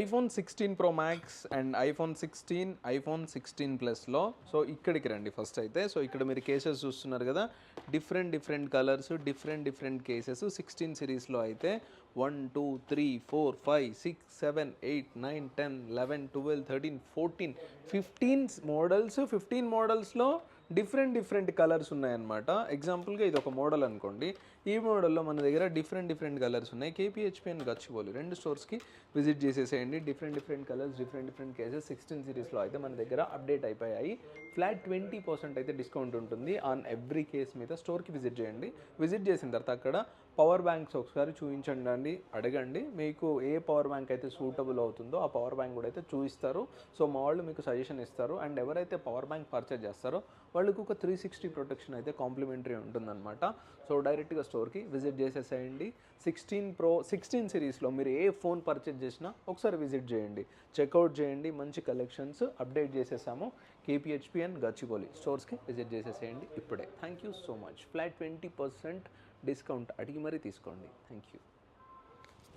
IPhone 16 pro max and iPhone 16, iPhone 16 ప్లస్లో so ఇక్కడికి రండి ఫస్ట్ అయితే. సో ఇక్కడ మీరు కేసెస్ చూస్తున్నారు కదా, డిఫరెంట్ కలర్స్, డిఫరెంట్ కేసెస్. 16 సిరీస్లో అయితే 1 2 3 4 5 6 7 8 9 10 11 12 13 14 15 మోడల్స్. 15 మోడల్స్లో డిఫరెంట్ కలర్స్ ఉన్నాయన్నమాట. ఎగ్జాంపుల్గా ఇది ఒక మోడల్ అనుకోండి. ఈ మోడల్లో మన దగ్గర డిఫరెంట్ కలర్స్ ఉన్నాయి. కేపీహెచ్పి అండ్ గచ్చిబౌలి 2 స్టోర్స్కి విజిట్ చేసేసేయండి. డిఫరెంట్ కలర్స్, డిఫరెంట్ కేసెస్ 16 సిరీస్లో అయితే మన దగ్గర అప్డేట్ అయిపోయాయి. ఫ్లాట్ 20% అయితే డిస్కౌంట్ ఉంటుంది ఆన్ ఎవ్రీ కేస్ మీద. స్టోర్కి విజిట్ చేయండి. విజిట్ చేసిన తర్వాత అక్కడ పవర్ బ్యాంక్స్ ఒకసారి చూపించండి, అడగండి. మీకు ఏ పవర్ బ్యాంక్ అయితే సూటబుల్ అవుతుందో ఆ పవర్ బ్యాంక్ కూడా అయితే చూపిస్తారు. సో మా వాళ్ళు మీకు సజెషన్ ఇస్తారు. అండ్ ఎవరైతే పవర్ బ్యాంక్ పర్చేజ్ చేస్తారో వాళ్ళకు ఒక 360 ప్రొటెక్షన్ అయితే కాంప్లిమెంటరీ ఉంటుందన్నమాట. సో డైరెక్ట్గా స్టోర్కి విజిట్ చేసేసేయండి. 16 సిరీస్లో మీరు ఏ ఫోన్ పర్చేజ్ చేసినా ఒకసారి విజిట్ చేయండి, చెక్అవుట్ చేయండి. మంచి కలెక్షన్స్ అప్డేట్ చేసేసాము. కేపీహెచ్పి అండ్ గచ్చిబౌలి స్టోర్స్కి విజిట్ చేసేసేయండి ఇప్పుడే. Thank you so much. Flat 20% discount అడిగి మరీ తీసుకోండి. Thank you.